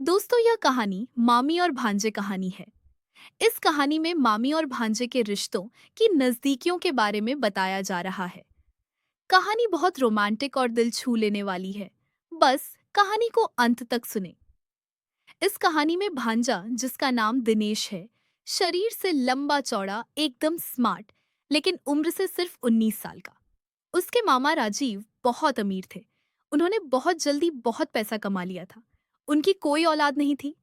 दोस्तों, यह कहानी मामी और भांजे कहानी है। इस कहानी में मामी और भांजे के रिश्तों की नजदीकियों के बारे में बताया जा रहा है। कहानी बहुत रोमांटिक और दिल छू लेने वाली है। बस कहानी को अंत तक सुने। इस कहानी में भांजा, जिसका नाम दिनेश है, शरीर से लंबा चौड़ा, एकदम स्मार्ट, लेकिन उम्र से सिर्फ 19 साल का। उसके मामा राजीव बहुत अमीर थे। उन्होंने बहुत जल्दी बहुत पैसा कमा लिया था। उनकी कोई औलाद नहीं थी।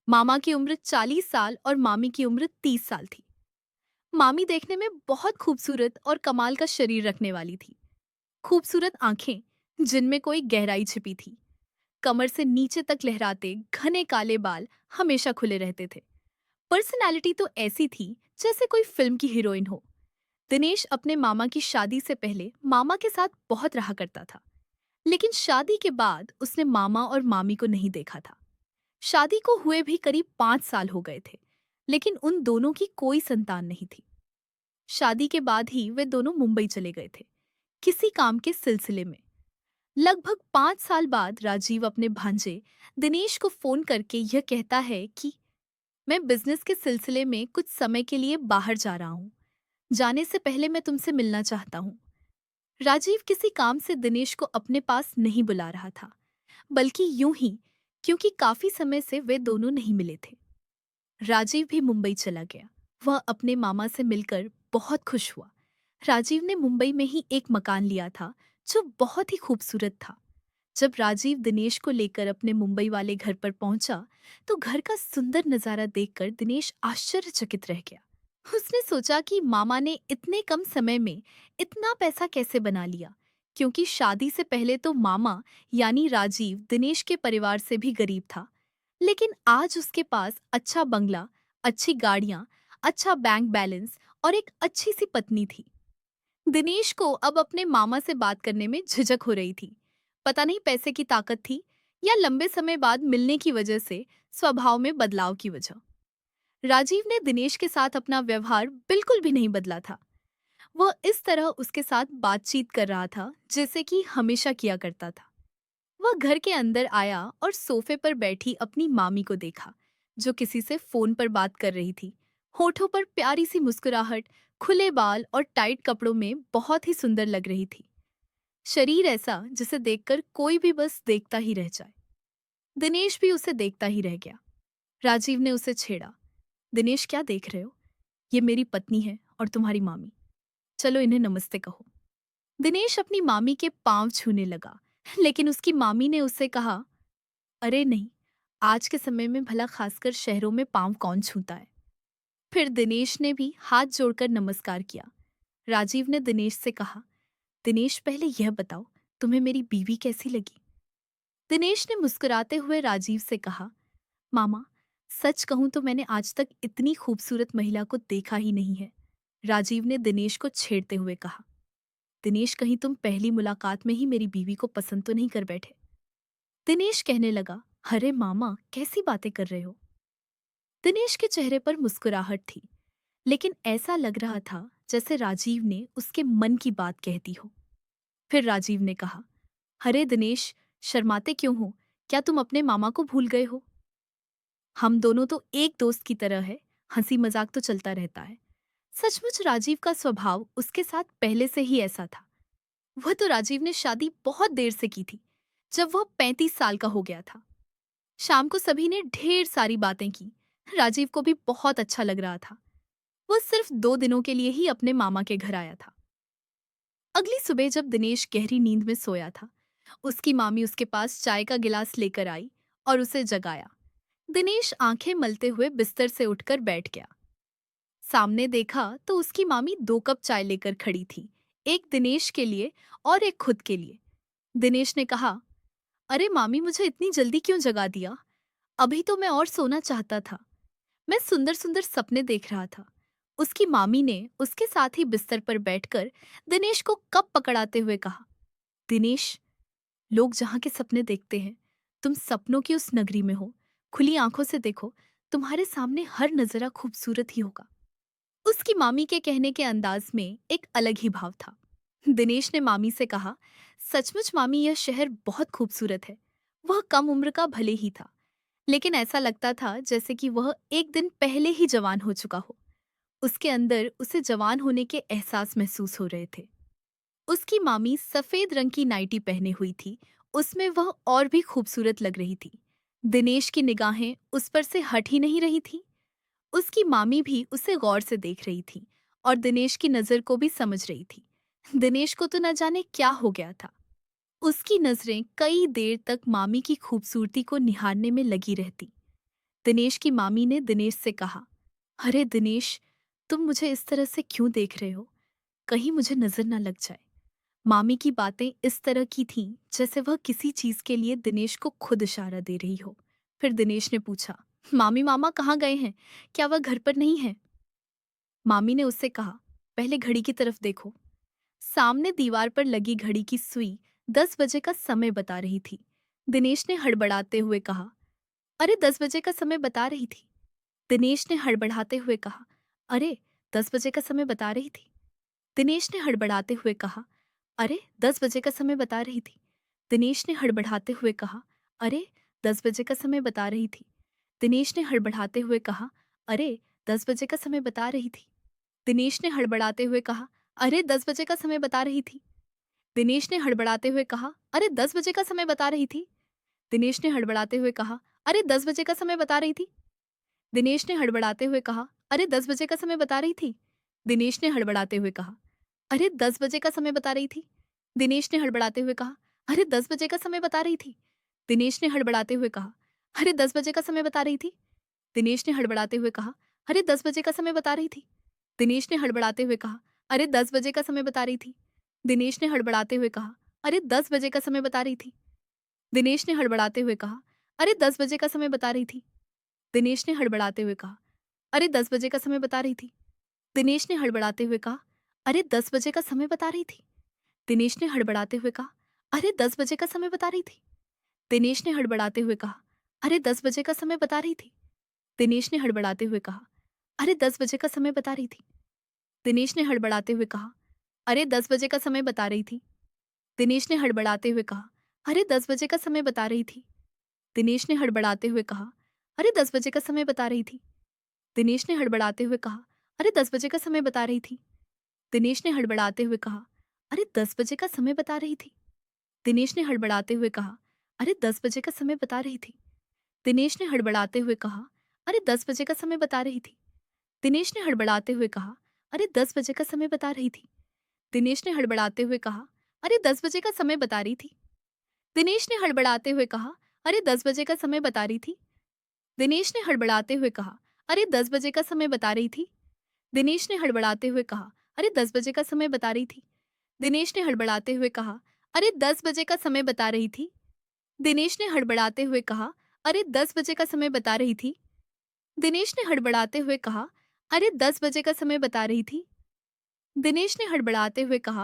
मामा की उम्र 40 साल और मामी की उम्र 30 साल थी। मामी देखने में बहुत खूबसूरत और कमाल का शरीर रखने वाली थी। खूबसूरत आंखें, जिनमें कोई गहराई छिपी थी। कमर से नीचे तक लहराते घने काले बाल हमेशा खुले रहते थे। पर्सनैलिटी तो ऐसी थी जैसे कोई फिल्म की हीरोइन हो। दिनेश अपने मामा की शादी से पहले मामा के साथ बहुत रहा करता था, लेकिन शादी के बाद उसने मामा और मामी को नहीं देखा था। शादी को हुए भी करीब 5 साल हो गए थे, लेकिन उन दोनों की कोई संतान नहीं थी। शादी के बाद ही वे दोनों मुंबई चले गए थे, किसी काम के सिलसिले में। लगभग 5 साल बाद राजीव अपने भांजे दिनेश को फोन करके यह कहता है कि मैं बिजनेस के सिलसिले में कुछ समय के लिए बाहर जा रहा हूँ। जाने से पहले मैं तुमसे मिलना चाहता हूँ। राजीव किसी काम से दिनेश को अपने पास नहीं बुला रहा था, बल्कि यूं ही, क्योंकि काफी समय से वे दोनों नहीं मिले थे। राजीव भी मुंबई चला गया। वह अपने मामा से मिलकर बहुत खुश हुआ। राजीव ने मुंबई में ही एक मकान लिया था, जो बहुत ही खूबसूरत था। जब राजीव दिनेश को लेकर अपने मुंबई वाले घर पर पहुंचा, तो घर का सुंदर नजारा देखकर दिनेश आश्चर्यचकित रह गया। उसने सोचा कि मामा ने इतने कम समय में इतना पैसा कैसे बना लिया, क्योंकि शादी से पहले तो मामा यानी राजीव दिनेश के परिवार से भी गरीब था। लेकिन आज उसके पास अच्छा बंगला, अच्छी गाड़ियां, अच्छा बैंक बैलेंस और एक अच्छी सी पत्नी थी। दिनेश को अब अपने मामा से बात करने में झिझक हो रही थी। पता नहीं पैसे की ताकत थी, या लंबे समय बाद मिलने की वजह से स्वभाव में बदलाव की वजह। राजीव ने दिनेश के साथ अपना व्यवहार बिल्कुल भी नहीं बदला था। वह इस तरह उसके साथ बातचीत कर रहा था जैसे कि हमेशा किया करता था। वह घर के अंदर आया और सोफे पर बैठी अपनी मामी को देखा, जो किसी से फोन पर बात कर रही थी। होठों पर प्यारी सी मुस्कुराहट, खुले बाल और टाइट कपड़ों में बहुत ही सुंदर लग रही थी। शरीर ऐसा जिसे देखकर कोई भी बस देखता ही रह जाए। दिनेश भी उसे देखता ही रह गया। राजीव ने उसे छेड़ा। दिनेश, क्या देख रहे हो? ये मेरी पत्नी है और तुम्हारी मामी। चलो इन्हें नमस्ते कहो। दिनेश अपनी मामी के पांव छूने लगा, लेकिन उसकी मामी ने उससे कहा, अरे नहीं, आज के समय में भला खासकर शहरों में पांव कौन छूता है। फिर दिनेश ने भी हाथ जोड़कर नमस्कार किया। राजीव ने दिनेश से कहा, दिनेश, पहले यह बताओ, तुम्हें मेरी बीवी कैसी लगी? दिनेश ने मुस्कुराते हुए राजीव से कहा, मामा, सच कहूं तो मैंने आज तक इतनी खूबसूरत महिला को देखा ही नहीं है। राजीव ने दिनेश को छेड़ते हुए कहा, दिनेश, कहीं तुम पहली मुलाकात में ही मेरी बीवी को पसंद तो नहीं कर बैठे? दिनेश कहने लगा, अरे मामा, कैसी बातें कर रहे हो? दिनेश के चेहरे पर मुस्कुराहट थी, लेकिन ऐसा लग रहा था जैसे राजीव ने उसके मन की बात कह दी हो। फिर राजीव ने कहा, अरे दिनेश, शर्माते क्यों हो? क्या तुम अपने मामा को भूल गए हो? हम दोनों तो एक दोस्त की तरह है, हंसी मजाक तो चलता रहता है। सचमुच राजीव का स्वभाव उसके साथ पहले से ही ऐसा था। वह तो राजीव ने शादी बहुत देर से की थी, जब वह 35 साल का हो गया था। शाम को सभी ने ढेर सारी बातें की। राजीव को भी बहुत अच्छा लग रहा था। वह सिर्फ 2 दिनों के लिए ही अपने मामा के घर आया था। अगली सुबह जब दिनेश गहरी नींद में सोया था, उसकी मामी उसके पास चाय का गिलास लेकर आई और उसे जगाया। दिनेश आंखें मलते हुए बिस्तर से उठकर बैठ गया। सामने देखा तो उसकी मामी 2 कप चाय लेकर खड़ी थी, एक दिनेश के लिए और एक खुद के लिए। दिनेश ने कहा, अरे मामी, मुझे इतनी जल्दी क्यों जगा दिया? अभी तो मैं और सोना चाहता था। मैं सुंदर सुंदर सपने देख रहा था। उसकी मामी ने उसके साथ ही बिस्तर पर बैठकर दिनेश को कप पकड़ाते हुए कहा, दिनेश, लोग जहां के सपने देखते हैं, तुम सपनों की उस नगरी में हो। खुली आंखों से देखो, तुम्हारे सामने हर नजरा खूबसूरत ही होगा। उसकी मामी के कहने के अंदाज में एक अलग ही भाव था। दिनेश ने मामी से कहा, सचमुच मामी, यह शहर बहुत खूबसूरत है। वह कम उम्र का भले ही था, लेकिन ऐसा लगता था जैसे कि वह एक दिन पहले ही जवान हो चुका हो। उसके अंदर उसे जवान होने के एहसास महसूस हो रहे थे। उसकी मामी सफेद रंग की नाइटी पहने हुई थी। उसमें वह और भी खूबसूरत लग रही थी। दिनेश की निगाहें उस पर से हट ही नहीं रही थी। उसकी मामी भी उसे गौर से देख रही थी और दिनेश की नजर को भी समझ रही थी। दिनेश को तो न जाने क्या हो गया था। उसकी नजरें कई देर तक मामी की खूबसूरती को निहारने में लगी रहती। दिनेश की मामी ने दिनेश से कहा, अरे दिनेश, तुम मुझे इस तरह से क्यों देख रहे हो? कहीं मुझे नजर न लग जाए। मामी की बातें इस तरह की थीं जैसे वह किसी चीज के लिए दिनेश को खुद इशारा दे रही हो। फिर दिनेश ने पूछा, मामी मामा कहाँ गए हैं? क्या वह घर पर नहीं है? मामी ने उससे कहा, पहले घड़ी की तरफ देखो। सामने दीवार पर लगी घड़ी की सुई 10 बजे का समय बता रही थी। दिनेश ने हड़बड़ाते हुए कहा, अरे 10 बजे का समय बता रही थी। दिनेश ने हड़बड़ाते हुए कहा, अरे 10 बजे का समय बता रही थी। दिनेश ने हड़बड़ाते हुए कहा, अरे 10 बजे का समय बता रही थी। दिनेश ने हड़बड़ाते हुए कहा, अरे 10 बजे का समय बता रही थी। दिनेश ने हड़बड़ाते हुए कहा, अरे 10 बजे का समय बता रही थी। दिनेश ने हड़बड़ाते हुए कहा, अरे 10 बजे का समय बता रही थी। दिनेश ने हड़बड़ाते हुए कहा, अरे 10 बजे का समय बता रही थी। दिनेश ने हड़बड़ाते हुए कहा, अरे 10 बजे का समय बता रही थी। दिनेश ने हड़बड़ाते हुए कहा, अरे 10 बजे का समय बता रही थी। दिनेश ने हड़बड़ाते हुए कहा, अरे 10 बजे का समय बता रही थी। दिनेश ने हड़बड़ाते हुए कहा, अरे 10 बजे का समय बता रही थी। दिनेश ने हड़बड़ाते हुए कहा, अरे 10 बजे का समय बता रही थी। दिनेश ने हड़बड़ाते हुए कहा, अरे 10 बजे का समय बता रही थी। दिनेश ने हड़बड़ाते हुए कहा, अरे 10 बजे का समय बता रही थी। दिनेश ने हड़बड़ाते हुए कहा, अरे 10 बजे का समय बता रही थी। दिनेश ने हड़बड़ाते हुए कहा, अरे 10 बजे का समय बता रही थी। दिनेश ने हड़बड़ाते हुए कहा, अरे 10 बजे का समय बता रही थी। दिनेश ने हड़बड़ाते हुए कहा, अरे 10 बजे का समय बता रही थी। दिनेश ने हड़बड़ाते हुए कहा, अरे 10 बजे का समय बता रही थी। दिनेश ने हड़बड़ाते हुए कहा, अरे 10 बजे का समय बता रही थी। दिनेश ने हड़बड़ाते हुए कहा, अरे 10 बजे का समय बता रही थी। दिनेश ने हड़बड़ाते हुए कहा, अरे 10 बजे का समय बता रही थी। दिनेश ने हड़बड़ाते हुए कहा, अरे 10 बजे का समय बता रही थी। दिनेश ने हड़बड़ाते हुए कहा, अरे 10 बजे का समय बता रही थी। दिनेश ने हड़बड़ाते हुए कहा, अरे 10 बजे का समय बता रही थी। दिनेश ने हड़बड़ाते हुए कहा, अरे 10 बजे का समय बता रही थी। दिनेश ने हड़बड़ाते हुए कहा, अरे 10 बजे का समय बता रही थी। दिनेश ने हड़बड़ाते हुए कहा, अरे 10 बजे का समय बता रही थी। दिनेश ने हड़बड़ाते हुए कहा, अरे 10 बजे का समय बता रही थी। दिनेश ने हड़बड़ाते हुए कहा, अरे 10 बजे का समय बता रही थी। दिनेश ने हड़बड़ाते हुए कहा, अरे 10 बजे का समय बता रही थी। दिनेश ने हड़बड़ाते हुए कहा, अरे 10 बजे का समय बता रही थी। दिनेश ने हड़बड़ाते हुए कहा, अरे 10 बजे का समय बता रही थी। दिनेश ने हड़बड़ाते हुए कहा, अरे 10 बजे का समय बता रही थी। दिनेश ने हड़बड़ाते हुए कहा, अरे 10 बजे का समय बता रही थी। दिनेश ने हड़बड़ाते हुए कहा, अरे 10 बजे का समय बता रही थी। दिनेश ने हड़बड़ाते हुए कहा, अरे 10 बजे का समय बता रही थी। दिनेश ने हड़बड़ाते हुए कहा,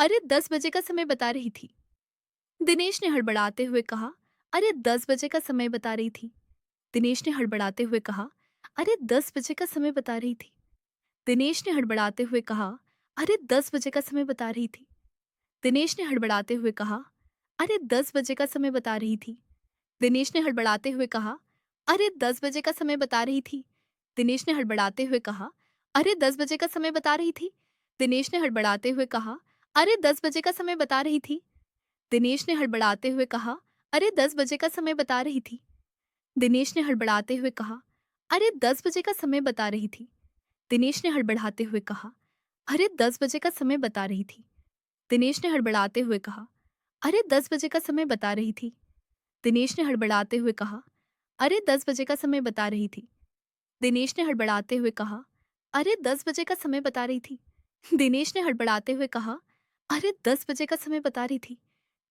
अरे 10 बजे का समय बता रही थी। दिनेश ने हड़बड़ाते हुए कहा, अरे 10 बजे का समय बता रही थी। दिनेश ने हड़बड़ाते हुए कहा, अरे 10 बजे का समय बता रही थी। दिनेश ने हड़बड़ाते हुए कहा, अरे 10 बजे का समय बता रही थी। दिनेश ने हड़बड़ाते हुए कहा, अरे 10 बजे का समय बता रही थी। दिनेश ने हड़बड़ाते हुए कहा, अरे 10 बजे का समय बता रही थी। दिनेश ने हड़बड़ाते हुए कहा, अरे 10 बजे का समय बता रही थी। दिनेश ने हड़बड़ाते हुए कहा, अरे 10 बजे का समय बता रही थी। दिनेश ने हड़बड़ाते हुए कहा, अरे 10 बजे का समय बता रही थी। दिनेश ने हड़बड़ाते हुए कहा, अरे 10 बजे का समय बता रही थी। दिनेश ने हड़बड़ाते हुए कहा, अरे 10 बजे का समय बता रही थी। दिनेश ने हड़बड़ाते हुए कहा, अरे 10 बजे का समय बता रही थी। दिनेश ने हड़बड़ाते हुए कहा, अरे 10 बजे का समय बता रही थी। दिनेश ने हड़बड़ाते हुए कहा, अरे 10 बजे का समय बता रही थी।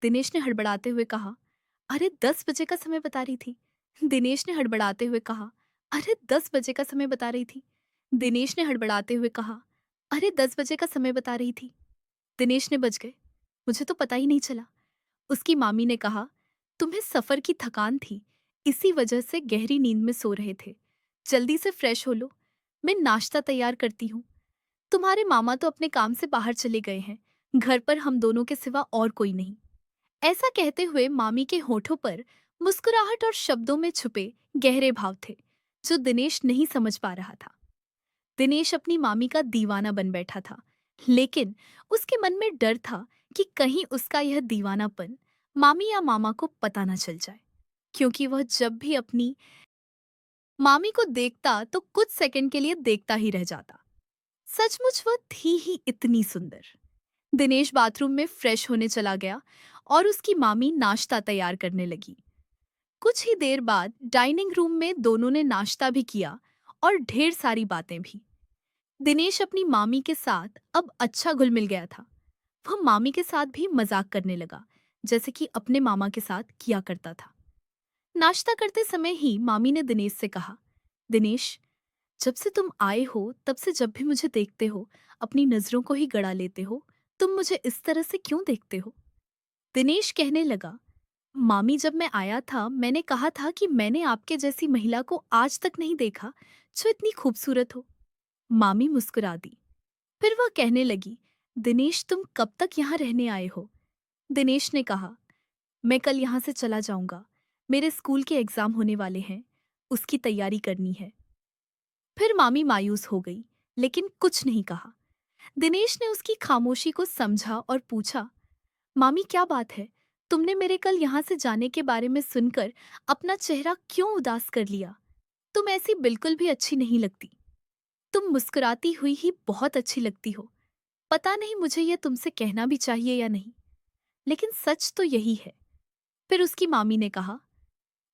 दिनेश ने हड़बड़ाते हुए कहा, अरे 10 बजे का समय बता रही थी। दिनेश ने हड़बड़ाते हुए कहा, अरे 10 बजे का समय बता रही थी। दिनेश ने हड़बड़ाते हुए कहा, अरे 10 बजे का समय बता रही थी। दिनेश ने बच गए, मुझे तो पता ही नहीं चला। उसकी मामी ने कहा, तुम्हें सफर की थकान थी, इसी वजह से गहरी नींद में सो रहे थे। जल्दी से फ्रेश हो लो, मैं नाश्ता तैयार करती हूँ। तुम्हारे मामा तो अपने काम से बाहर चले गए हैं। घर पर हम दोनों के सिवा और कोई नहीं। ऐसा कहते हुए मामी के होठों पर मुस्कुराहट और शब्दों में छुपे गहरे भाव थे जो दिनेश नहीं समझ पा रहा था। दिनेश अपनी मामी का दीवाना बन बैठा था, लेकिन उसके मन में डर था कि कहीं उसका यह दीवानापन मामी या मामा को पता न चल जाए, क्योंकि वह जब भी अपनी मामी को देखता तो कुछ सेकंड के लिए देखता ही रह जाता। सचमुच वह थी ही इतनी सुंदर। दिनेश बाथरूम में फ्रेश होने चला गया और उसकी मामी नाश्ता तैयार करने लगी। कुछ ही देर बाद डाइनिंग रूम में दोनों ने नाश्ता भी किया और ढेर सारी बातें भी। दिनेश अपनी मामी के साथ अब अच्छा घुल मिल गया था। वह मामी के साथ भी मजाक करने लगा, जैसे कि अपने मामा के साथ किया करता था। नाश्ता करते समय ही मामी ने दिनेश से कहा, दिनेश, जब से तुम आए हो तब से जब भी मुझे देखते हो अपनी नजरों को ही गड़ा लेते हो। तुम मुझे इस तरह से क्यों देखते हो? दिनेश कहने लगा, मामी, जब मैं आया था मैंने कहा था कि मैंने आपके जैसी महिला को आज तक नहीं देखा जो इतनी खूबसूरत हो। मामी मुस्कुरा दी। फिर वह कहने लगी, दिनेश, तुम कब तक यहाँ रहने आए हो? दिनेश ने कहा, मैं कल यहाँ से चला जाऊंगा। मेरे स्कूल के एग्जाम होने वाले हैं, उसकी तैयारी करनी है। फिर मामी मायूस हो गई, लेकिन कुछ नहीं कहा। दिनेश ने उसकी खामोशी को समझा और पूछा, मामी, क्या बात है? तुमने मेरे कल यहाँ से जाने के बारे में सुनकर अपना चेहरा क्यों उदास कर लिया? तुम ऐसी बिल्कुल भी अच्छी नहीं लगती। तुम मुस्कुराती हुई ही बहुत अच्छी लगती हो। पता नहीं मुझे यह तुमसे कहना भी चाहिए या नहीं, लेकिन सच तो यही है। फिर उसकी मामी ने कहा,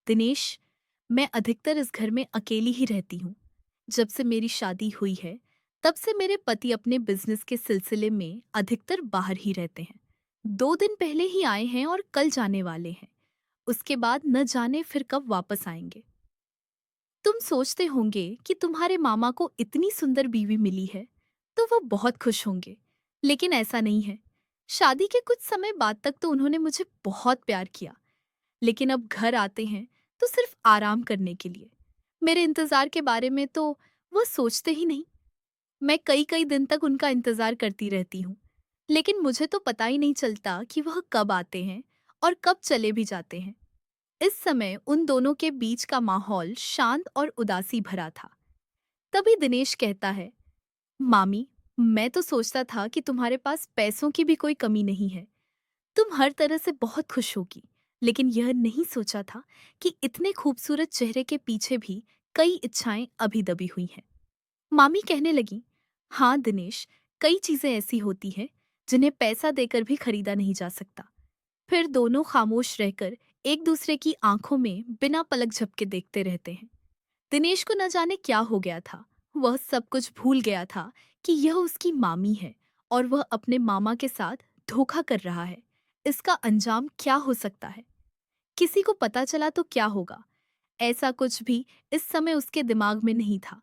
दिनेश, मैं अधिकतर इस घर में अकेली ही रहती हूँ। जब से मेरी शादी हुई है, तब से मेरे पति अपने बिजनेस के सिलसिले में अधिकतर बाहर ही रहते हैं। 2 दिन पहले ही आए हैं और कल जाने वाले हैं। उसके बाद न जाने फिर कब वापस आएंगे। तुम सोचते होंगे कि तुम्हारे मामा को इतनी सुंदर बीवी मिली है, तो वो बहुत खुश होंगे, लेकिन ऐसा नहीं है। शादी के कुछ समय बाद तक तो उन्होंने मुझे बहुत प्यार किया, लेकिन अब घर आते हैं तो सिर्फ आराम करने के लिए। मेरे इंतजार के बारे में तो वह सोचते ही नहीं। मैं कई कई दिन तक उनका इंतजार करती रहती हूँ, लेकिन मुझे तो पता ही नहीं चलता कि वह कब आते हैं और कब चले भी जाते हैं। इस समय उन दोनों के बीच का माहौल शांत और उदासी भरा था। तभी दिनेश कहता है, मामी, मैं तो सोचता था कि तुम्हारे पास पैसों की भी कोई कमी नहीं है। तुम हर तरह से बहुत खुश होगी, लेकिन यह नहीं सोचा था कि इतने खूबसूरत चेहरे के पीछे भी कई इच्छाएं अभी दबी हुई हैं। मामी कहने लगी, हाँ दिनेश, कई चीजें ऐसी होती हैं जिन्हें पैसा देकर भी खरीदा नहीं जा सकता। फिर दोनों खामोश रहकर एक दूसरे की आंखों में बिना पलक झपके देखते रहते हैं। दिनेश को न जाने क्या हो गया था। वह सब कुछ भूल गया था कि यह उसकी मामी है और वह अपने मामा के साथ धोखा कर रहा है। इसका अंजाम क्या हो सकता है? किसी को पता चला तो क्या होगा? ऐसा कुछ भी इस समय उसके दिमाग में नहीं था।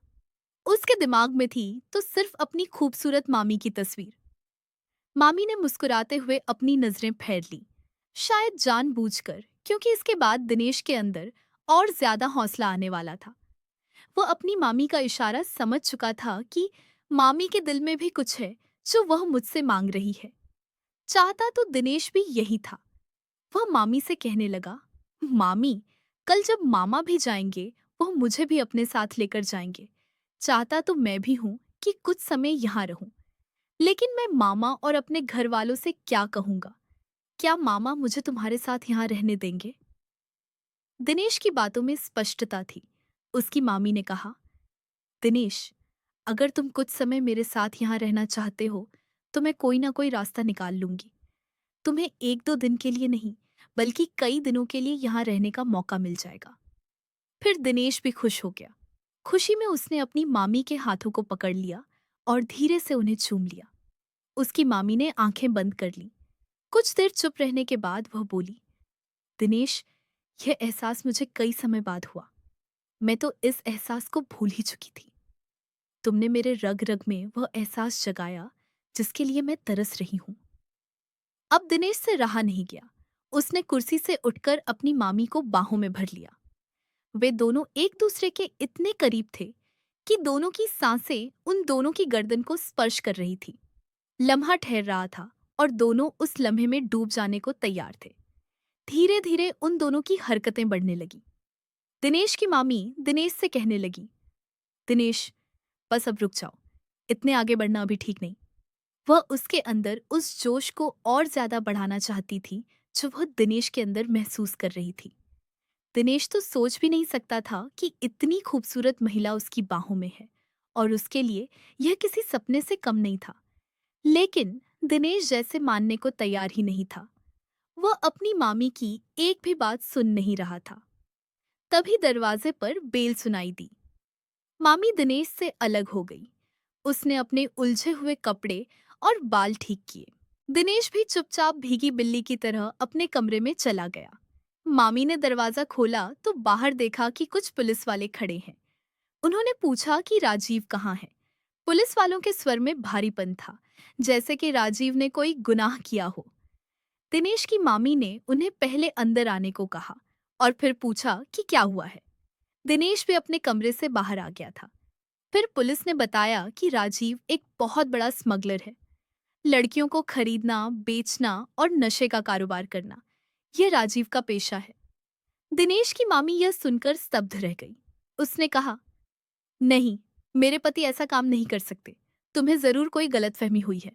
उसके दिमाग में थी तो सिर्फ अपनी खूबसूरत मामी की तस्वीर। मामी ने मुस्कुराते हुए अपनी नजरें फेर ली, शायद जानबूझकर, क्योंकि इसके बाद दिनेश के अंदर और ज्यादा हौसला आने वाला था। वो अपनी मामी का इशारा समझ चुका था कि मामी के दिल में भी कुछ है जो वह मुझसे मांग रही है। चाहता तो दिनेश भी यही था। वह मामी से कहने लगा, मामी, कल जब मामा भी जाएंगे वह मुझे भी अपने साथ लेकर जाएंगे। चाहता तो मैं भी हूं कि कुछ समय यहाँ रहूं, लेकिन मैं मामा और अपने घर वालों से क्या कहूंगा? क्या मामा मुझे तुम्हारे साथ यहाँ रहने देंगे? दिनेश की बातों में स्पष्टता थी। उसकी मामी ने कहा, दिनेश, अगर तुम कुछ समय मेरे साथ यहाँ रहना चाहते हो तो मैं कोई ना कोई रास्ता निकाल लूंगी। तुम्हें 1-2 दिन के लिए नहीं, बल्कि कई दिनों के लिए यहाँ रहने का मौका मिल जाएगा। फिर दिनेश भी खुश हो गया। खुशी में उसने अपनी मामी के हाथों को पकड़ लिया और धीरे से उन्हें चूम लिया। उसकी मामी ने आंखें बंद कर ली। कुछ देर चुप रहने के बाद वह बोली, दिनेश, यह एहसास मुझे कई समय बाद हुआ। मैं तो इस एहसास को भूल ही चुकी थी। तुमने मेरे रग रग में वह एहसास जगाया जिसके लिए मैं तरस रही हूं। अब दिनेश से रहा नहीं गया। उसने कुर्सी से उठकर अपनी मामी को बाहों में भर लिया। वे दोनों एक दूसरे के इतने करीब थे कि दोनों की सांसें उन दोनों की गर्दन को स्पर्श कर रही थी। लम्हा ठहर रहा था और दोनों उस लम्हे में डूब जाने को तैयार थे। धीरे धीरे उन दोनों की हरकतें बढ़ने लगी। दिनेश की मामी दिनेश से कहने लगी, दिनेश, बस अब रुक जाओ, इतने आगे बढ़ना अभी ठीक नहीं। वह उसके अंदर उस जोश को और ज्यादा बढ़ाना चाहती थी जो वह दिनेश के अंदर महसूस कर रही थी। दिनेश तो सोच भी नहीं सकता था कि इतनी खूबसूरत महिला उसकी बाहों में है और उसके लिए यह किसी सपने से कम नहीं था। लेकिन दिनेश जैसे मानने को तैयार ही नहीं था। वह अपनी मामी की एक भी बात सुन नहीं रहा था। तभी दरवाजे पर बेल सुनाई दी। मामी दिनेश से अलग हो गई। उसने अपने उलझे हुए कपड़े और बाल ठीक किए। दिनेश भी चुपचाप भीगी बिल्ली की तरह अपने कमरे में चला गया। मामी ने दरवाजा खोला तो बाहर देखा कि कुछ पुलिस वाले खड़े हैं। उन्होंने पूछा कि राजीव कहाँ है। पुलिस वालों के स्वर में भारीपन था, जैसे कि राजीव ने कोई गुनाह किया हो। दिनेश की मामी ने उन्हें पहले अंदर आने को कहा और फिर पूछा कि क्या हुआ है। दिनेश भी अपने कमरे से बाहर आ गया था। फिर पुलिस ने बताया कि राजीव एक बहुत बड़ा स्मगलर है। लड़कियों को खरीदना, बेचना और नशे का कारोबार करना, यह राजीव का पेशा है। दिनेश की मामी यह सुनकर स्तब्ध रह गई। उसने कहा, नहीं, मेरे पति ऐसा काम नहीं कर सकते। तुम्हें जरूर कोई गलतफहमी हुई है।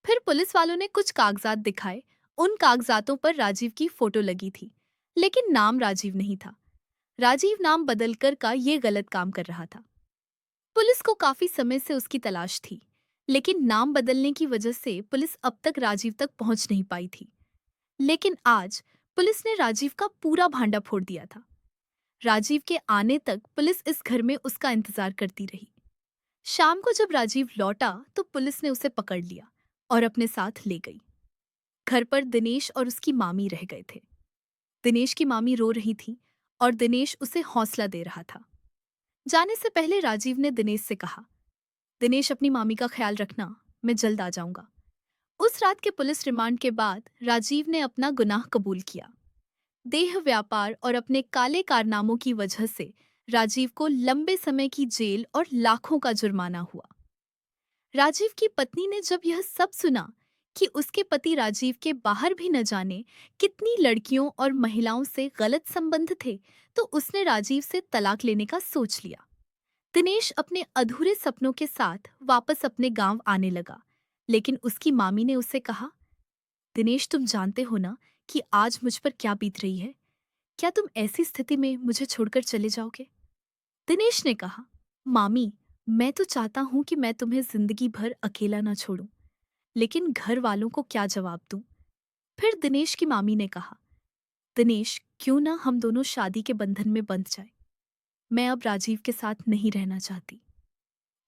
फिर पुलिस वालों ने कुछ कागजात दिखाए। उन कागजातों पर राजीव की फोटो लगी थी, लेकिन नाम राजीव नहीं था। राजीव नाम बदलकर का ये गलत काम कर रहा था। पुलिस को काफी समय से उसकी तलाश थी, लेकिन नाम बदलने की वजह से पुलिस अब तक राजीव तक पहुंच नहीं पाई थी। लेकिन आज पुलिस ने राजीव का पूरा भांडा फोड़ दिया था। राजीव के आने तक पुलिस इस घर में उसका इंतजार करती रही। शाम को जब राजीव लौटा तो पुलिस ने उसे पकड़ लिया और अपने साथ ले गई। घर पर दिनेश और उसकी मामी रह गए थे। दिनेश की मामी रो रही थी और दिनेश उसे हौसला दे रहा था। जाने से पहले राजीव ने दिनेश से कहा, दिनेश, अपनी मामी का ख्याल रखना, मैं जल्द आ जाऊंगा। उस रात के पुलिस रिमांड के बाद राजीव ने अपना गुनाह कबूल किया। देह व्यापार और अपने काले कारनामों की वजह से राजीव को लंबे समय की जेल और लाखों का जुर्माना हुआ। राजीव की पत्नी ने जब यह सब सुना कि उसके पति राजीव के बाहर भी न जाने कितनी लड़कियों और महिलाओं से गलत संबंध थे, तो उसने राजीव से तलाक लेने का सोच लिया। दिनेश अपने अधूरे सपनों के साथ वापस अपने गांव आने लगा, लेकिन उसकी मामी ने उसे कहा, दिनेश, तुम जानते हो ना कि आज मुझ पर क्या बीत रही है। क्या तुम ऐसी स्थिति में मुझे छोड़कर चले जाओगे? दिनेश ने कहा, मामी, मैं तो चाहता हूं कि मैं तुम्हें जिंदगी भर अकेला ना छोड़ूं, लेकिन घर वालों को क्या जवाब दूं? फिर दिनेश की मामी ने कहा, दिनेश, क्यों ना हम दोनों शादी के बंधन में बंध जाए। मैं अब राजीव के साथ नहीं रहना चाहती।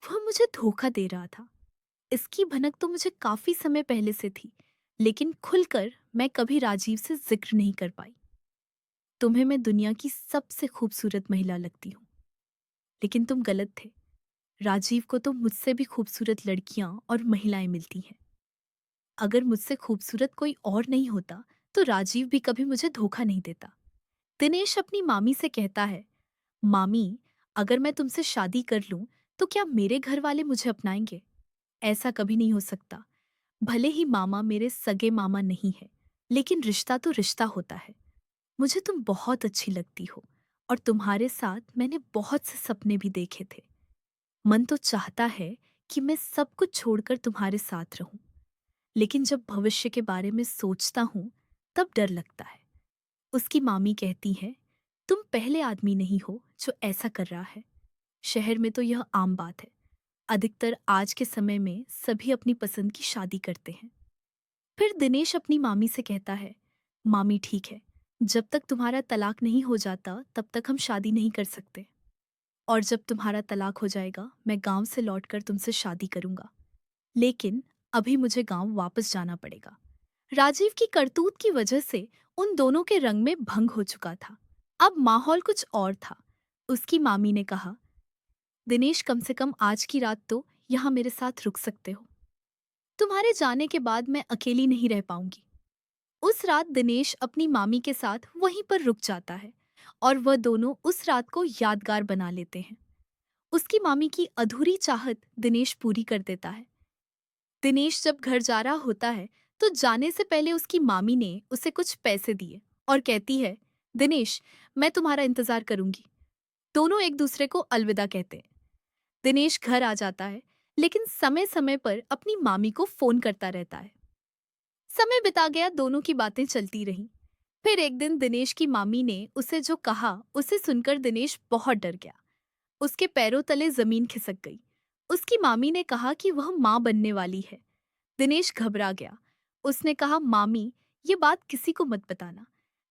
वह मुझे धोखा दे रहा था। इसकी भनक तो मुझे काफी समय पहले से थी, लेकिन खुलकर मैं कभी राजीव से जिक्र नहीं कर पाई। तुम्हें मैं दुनिया की सबसे खूबसूरत महिला लगती हूँ, लेकिन तुम गलत थे। राजीव को तो मुझसे भी खूबसूरत लड़कियां और महिलाएं मिलती हैं। अगर मुझसे खूबसूरत कोई और नहीं होता तो राजीव भी कभी मुझे धोखा नहीं देता। दिनेश अपनी मामी से कहता है, मामी, अगर मैं तुमसे शादी कर लूं तो क्या मेरे घर वाले मुझे अपनाएंगे? ऐसा कभी नहीं हो सकता। भले ही मामा मेरे सगे मामा नहीं है, लेकिन रिश्ता तो रिश्ता होता है। मुझे तुम बहुत अच्छी लगती हो और तुम्हारे साथ मैंने बहुत से सपने भी देखे थे। मन तो चाहता है कि मैं सब कुछ छोड़कर तुम्हारे साथ रहूं, लेकिन जब भविष्य के बारे में सोचता हूं तब डर लगता है। उसकी मामी कहती है, तुम पहले आदमी नहीं हो जो ऐसा कर रहा है। शहर में तो यह आम बात है। अधिकतर आज के समय में सभी अपनी पसंद की शादी करते हैं। फिर दिनेश अपनी मामी से कहता है, मामी, ठीक है, जब तक तुम्हारा तलाक नहीं हो जाता तब तक हम शादी नहीं कर सकते। और जब तुम्हारा तलाक हो जाएगा मैं गांव से लौटकर तुमसे शादी करूंगा। लेकिन अभी मुझे गांव वापस जाना पड़ेगा। राजीव की करतूत की वजह से उन दोनों के रंग में भंग हो चुका था। अब माहौल कुछ और था। उसकी मामी ने कहा, दिनेश, कम से कम आज की रात तो यहाँ मेरे साथ रुक सकते हो। तुम्हारे जाने के बाद मैं अकेली नहीं रह पाऊंगी। उस रात दिनेश अपनी मामी के साथ वहीं पर रुक जाता है और वह दोनों उस रात को यादगार बना लेते हैं। उसकी मामी की अधूरी चाहत दिनेश पूरी कर देता है। दिनेश जब घर जा रहा होता है तो जाने से पहले उसकी मामी ने उसे कुछ पैसे दिए और कहती है, दिनेश, मैं तुम्हारा इंतजार करूंगी। दोनों एक दूसरे को अलविदा कहते हैं। दिनेश घर आ जाता है, लेकिन समय समय पर अपनी मामी को फोन करता रहता है। समय बिता गया, दोनों की बातें चलती रहीं। फिर एक दिन दिनेश की मामी ने उसे जो कहा, उसे सुनकर दिनेश बहुत डर गया। उसके पैरों तले जमीन खिसक गई। उसकी मामी ने कहा कि वह मां बनने वाली है। दिनेश घबरा गया। उसने कहा, मामी, ये बात किसी को मत बताना।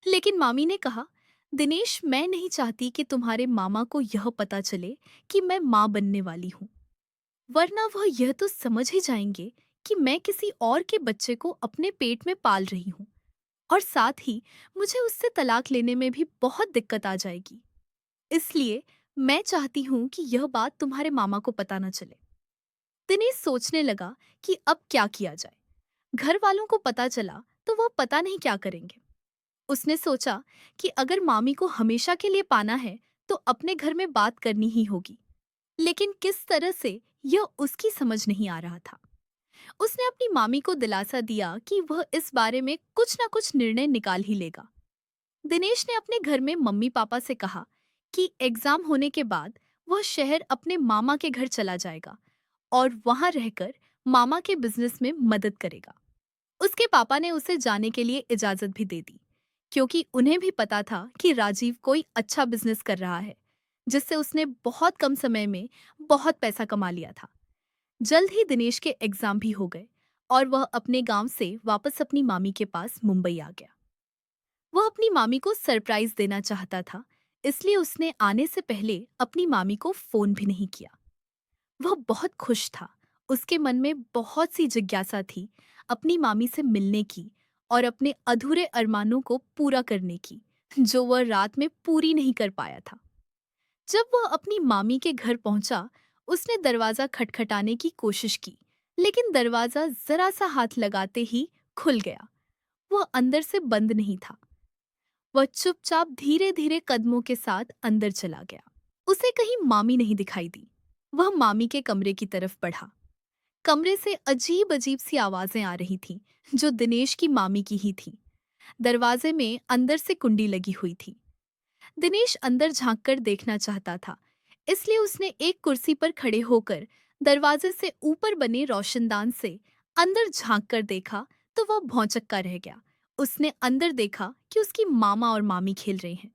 लेकिन मामी ने कहा, दिनेश, मैं नहीं चाहती कि तुम्हारे मामा को यह पता चले कि मैं मां बनने वाली हूं, वरना वह यह तो समझ ही जाएंगे कि मैं किसी और के बच्चे को अपने पेट में पाल रही हूँ, और साथ ही मुझे उससे तलाक लेने में भी बहुत दिक्कत आ जाएगी। इसलिए मैं चाहती हूँ कि यह बात तुम्हारे मामा को पता न चले। दिनेश सोचने लगा कि अब क्या किया जाए। घर वालों को पता चला तो वह पता नहीं क्या करेंगे। उसने सोचा कि अगर मामी को हमेशा के लिए पाना है तो अपने घर में बात करनी ही होगी। लेकिन किस तरह से, यह उसकी समझ नहीं आ रहा था। उसने अपनी मामी को दिलासा दिया कि वह इस बारे में कुछ ना कुछ निर्णय निकाल ही लेगा। दिनेश ने अपने घर में मम्मी पापा से कहा कि एग्जाम होने के बाद वह शहर अपने मामा के घर चला जाएगा और वहां रहकर मामा के बिजनेस में मदद करेगा। उसके पापा ने उसे जाने के लिए इजाजत भी दे दी, क्योंकि उन्हें भी पता था कि राजीव कोई अच्छा बिजनेस कर रहा है, जिससे उसने बहुत कम समय में बहुत पैसा कमा लिया था। जल्द ही दिनेश के एग्जाम भी हो गए और वह अपने गांव से वापस अपनी मामी के पास मुंबई आ गया। वह अपनी मामी को सरप्राइज देना चाहता था, इसलिए उसने आने से पहले अपनी मामी को फोन भी नहीं किया। वह बहुत खुश था। उसके मन में बहुत सी जिज्ञासा थी अपनी मामी से मिलने की और अपने अधूरे अरमानों को पूरा करने की, जो वह रात में पूरी नहीं कर पाया था। जब वह अपनी मामी के घर पहुंचा, उसने दरवाजा खटखटाने की कोशिश की, लेकिन दरवाजा जरा सा हाथ लगाते ही खुल गया। वह अंदर से बंद नहीं था। वह चुपचाप धीरे धीरे कदमों के साथ अंदर चला गया। उसे कहीं मामी नहीं दिखाई दी। वह मामी के कमरे की तरफ बढ़ा। कमरे से अजीब अजीब सी आवाजें आ रही थीं, जो दिनेश की मामी की ही थी। दरवाजे में अंदर से कुंडी लगी हुई थी। दिनेश अंदर झांककर देखना चाहता था, इसलिए उसने एक कुर्सी पर खड़े होकर दरवाजे से ऊपर बने रोशनदान से अंदर झांककर देखा तो वह भौंचक्का रह गया। उसने अंदर देखा कि उसकी मामा और मामी खेल रहे हैं।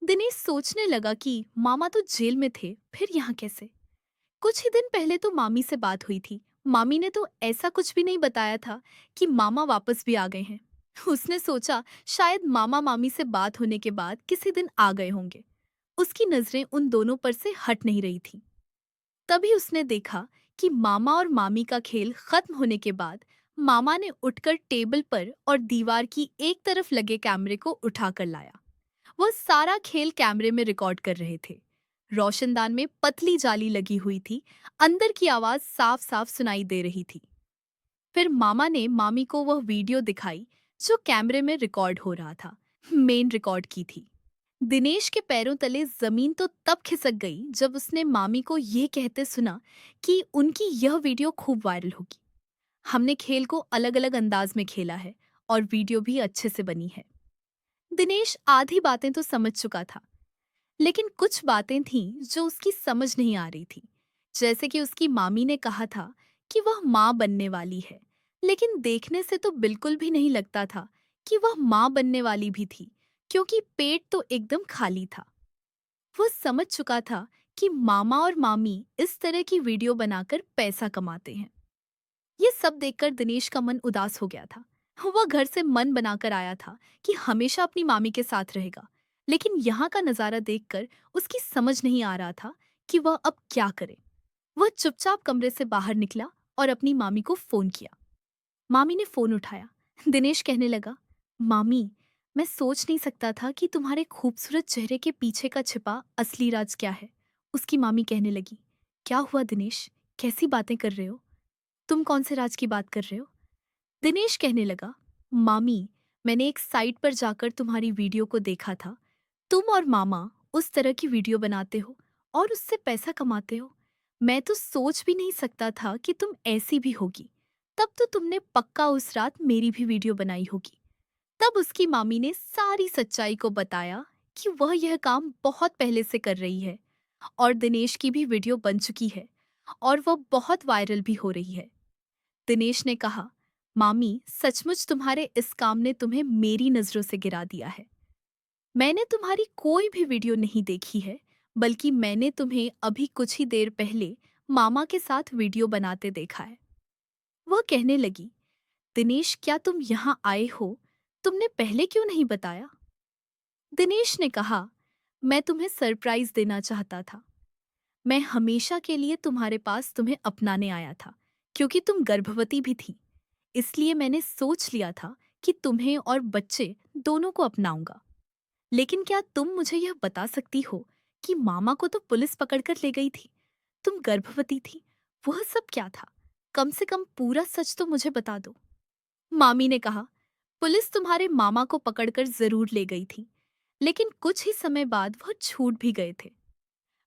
दिनेश सोचने लगा कि मामा तो जेल में थे, फिर यहाँ कैसे? कुछ ही दिन पहले तो मामी से बात हुई थी। मामी ने तो ऐसा कुछ भी नहीं बताया था कि मामा वापस भी आ गए हैं। उसने सोचा शायद मामा मामी से बात होने के बाद किसी दिन आ गए होंगे। उसकी नजरें उन दोनों पर से हट नहीं रही थी। तभी उसने देखा कि मामा और मामी का खेल खत्म होने के बाद मामा ने उठकर टेबल पर और दीवार की एक तरफ लगे कैमरे को उठाकर लाया। वह सारा खेल कैमरे में रिकॉर्ड कर रहे थे। रोशनदान में पतली जाली लगी हुई थी। अंदर की आवाज साफ साफ सुनाई दे रही थी। फिर मामा ने मामी को वह वीडियो दिखाई जो कैमरे में रिकॉर्ड हो रहा था। मेन रिकॉर्ड की थी। दिनेश के पैरों तले जमीन तो तब खिसक गई जब उसने मामी को ये कहते सुना कि उनकी यह वीडियो खूब वायरल होगी। हमने खेल को अलग अलग अंदाज में खेला है और वीडियो भी अच्छे से बनी है। दिनेश आधी बातें तो समझ चुका था, लेकिन कुछ बातें थीं जो उसकी समझ नहीं आ रही थी। जैसे कि उसकी मामी ने कहा था कि वह माँ बनने वाली है, लेकिन देखने से तो बिल्कुल भी नहीं लगता था कि वह माँ बनने वाली भी थी, क्योंकि पेट तो एकदम खाली था। वह समझ चुका था कि मामा और मामी इस तरह की वीडियो बनाकर पैसा कमाते हैं। ये सब देखकर दिनेश का मन उदास हो गया था। वह घर से मन बनाकर आया था कि हमेशा अपनी मामी के साथ रहेगा, लेकिन यहाँ का नजारा देखकर उसकी समझ नहीं आ रहा था कि वह अब क्या करे। वह चुपचाप कमरे से बाहर निकला और अपनी मामी को फोन किया। मामी ने फोन उठाया। दिनेश कहने लगा, मामी, मैं सोच नहीं सकता था कि तुम्हारे खूबसूरत चेहरे के पीछे का छिपा असली राज क्या है। उसकी मामी कहने लगी, क्या हुआ दिनेश, कैसी बातें कर रहे हो? तुम कौन से राज की बात कर रहे हो? दिनेश कहने लगा, मामी, मैंने एक साइट पर जाकर तुम्हारी वीडियो को देखा था। तुम और मामा उस तरह की वीडियो बनाते हो और उससे पैसा कमाते हो। मैं तो सोच भी नहीं सकता था कि तुम ऐसी भी होगी। तब तो तुमने पक्का उस रात मेरी भी वीडियो बनाई होगी। तब उसकी मामी ने सारी सच्चाई को बताया कि वह यह काम बहुत पहले से कर रही है और दिनेश की भी वीडियो बन चुकी है और वह बहुत वायरल भी हो रही है। दिनेश ने कहा, मामी सचमुच तुम्हारे इस काम ने तुम्हें मेरी नजरों से गिरा दिया है। मैंने तुम्हारी कोई भी वीडियो नहीं देखी है, बल्कि मैंने तुम्हें अभी कुछ ही देर पहले मामा के साथ वीडियो बनाते देखा है। वह कहने लगी, दिनेश क्या तुम यहाँ आए हो? तुमने पहले क्यों नहीं बताया? दिनेश ने कहा, मैं तुम्हें सरप्राइज देना चाहता था। मैं हमेशा के लिए तुम्हारे पास तुम्हें अपनाने आया था, क्योंकि तुम गर्भवती भी थी। इसलिए मैंने सोच लिया था कि तुम्हें और बच्चे दोनों को अपनाऊंगा। लेकिन क्या तुम मुझे यह बता सकती हो कि मामा को तो पुलिस पकड़कर ले गई थी, तुम गर्भवती थी, वह सब क्या था? कम से कम पूरा सच तो मुझे बता दो। मामी ने कहा, पुलिस तुम्हारे मामा को पकड़कर जरूर ले गई थी, लेकिन कुछ ही समय बाद वह छूट भी गए थे।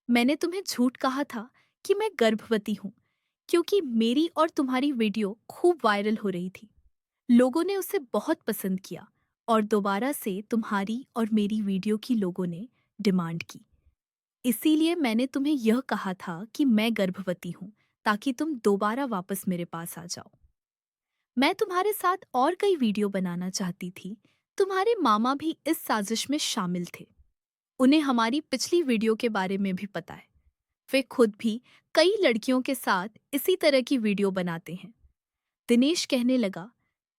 मैंने तुम्हें झूठ कहा था कि मैं गर्भवती हूँ, क्योंकि मेरी और तुम्हारी वीडियो खूब वायरल हो रही थी। लोगों ने उसे बहुत पसंद किया और दोबारा से तुम्हारी और मेरी वीडियो की लोगों ने डिमांड की। इसीलिए मैंने तुम्हें यह कहा था कि मैं गर्भवती हूँ, ताकि तुम दोबारा वापस मेरे पास आ जाओ। मैं तुम्हारे साथ और कई वीडियो बनाना चाहती थी। तुम्हारे मामा भी इस साजिश में शामिल थे। उन्हें हमारी पिछली वीडियो के बारे में भी पता है। वे खुद भी कई लड़कियों के साथ इसी तरह की वीडियो बनाते हैं। दिनेश कहने लगा,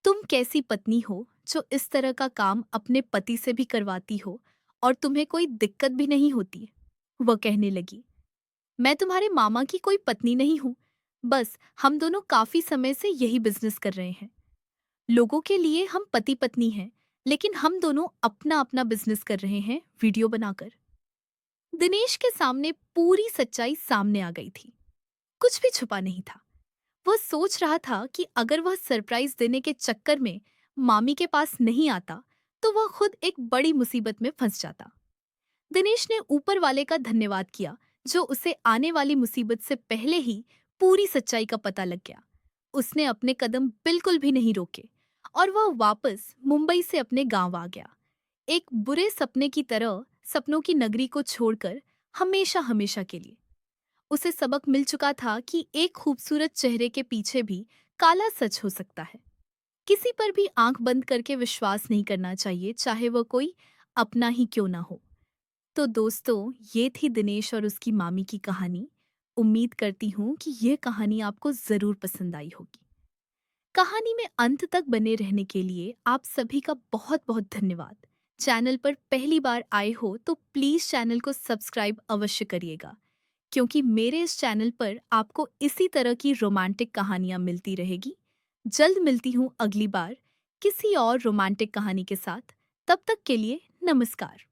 तुम कैसी पत्नी हो जो इस तरह का काम अपने पति से भी करवाती हो और तुम्हें कोई दिक्कत भी नहीं होती? वह कहने लगी, मैं तुम्हारे मामा की कोई पत्नी नहीं हूं, बस हम दोनों काफी समय से यही बिजनेस कर रहे हैं। लोगों के लिए हम पति पत्नी हैं, लेकिन हम दोनों अपना अपना बिजनेस कर रहे हैं वीडियो बनाकर। दिनेश के सामने पूरी सच्चाई सामने आ गई थी। कुछ भी छुपा नहीं था। वह सोच रहा था कि अगर वह सरप्राइज देने के चक्कर में मामी के पास नहीं आता, तो वह खुद एक बड़ी मुसीबत में फंस जाता। दिनेश ने ऊपर वाले का धन्यवाद किया, जो उसे आने वाली मुसीबत से पहले ही पूरी सच्चाई का पता लग गया। उसने अपने कदम बिल्कुल भी नहीं रोके और वह वापस मुंबई से अपने गांव आ गया। एक बुरे सपने की तरह सपनों की नगरी को छोड़कर हमेशा हमेशा के लिए। उसे सबक मिल चुका था कि एक खूबसूरत चेहरे के पीछे भी काला सच हो सकता है। किसी पर भी आंख बंद करके विश्वास नहीं करना चाहिए, चाहे वह कोई अपना ही क्यों ना हो। तो दोस्तों, ये थी दिनेश और उसकी मामी की कहानी। उम्मीद करती हूँ कि यह कहानी आपको जरूर पसंद आई होगी। कहानी में अंत तक बने रहने के लिए आप सभी का बहुत बहुत धन्यवाद। चैनल पर पहली बार आए हो तो प्लीज चैनल को सब्सक्राइब अवश्य करिएगा, क्योंकि मेरे इस चैनल पर आपको इसी तरह की रोमांटिक कहानियां मिलती रहेगी। जल्द मिलती हूँ अगली बार किसी और रोमांटिक कहानी के साथ। तब तक के लिए नमस्कार।